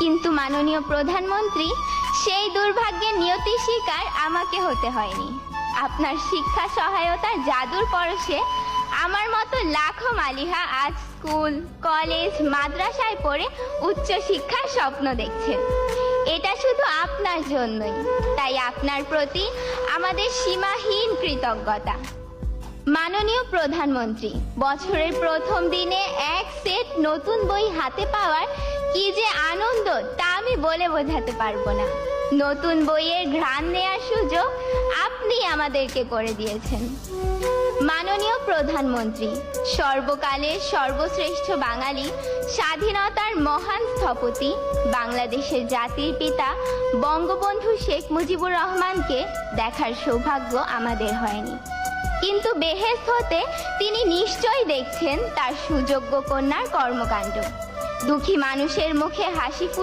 কিন্তু মাননীয় প্রধানমন্ত্রী, সেই দুর্ভাগ্যের নিয়তির শিকার আমাকে হতে হয়নি। আপনার শিক্ষা সহায়তার জাদুর পরশে আমার মতো লাখো মালিহা আজ স্কুল, কলেজ, মাদ্রাসায় পড়ে উচ্চ শিক্ষার স্বপ্ন দেখছে। এটা শুধু আপনার জন্যই। তাই আপনার প্রতি আমাদের সীমাহীন কৃতজ্ঞতা। মাননীয় প্রধানমন্ত্রী, বছরের প্রথম দিনে এক সেট নতুন বই হাতে পাওয়ার কি যে আনন্দ তা আমি বলে বোঝাতে পারবো না। নতুন বইয়ের ঘ্রাণ নেয়ার সুযোগ আপনি আমাদেরকে করে দিয়েছেন। মাননীয় প্রধানমন্ত্রী, সর্বকালের সর্বশ্রেষ্ঠ বাঙালি, স্বাধীনতার মহান স্থপতি, বাংলাদেশের জাতির পিতা বঙ্গবন্ধু শেখ মুজিবুর রহমানকে দেখার সৌভাগ্য আমাদের হয়নি, কিন্তু বেহেশত হতে তিনি নিশ্চয়ই দেখছেন তার সুযোগ্য কন্যার কর্মকাণ্ড। দুঃখী মানুষের মুখে হাসি ফুটে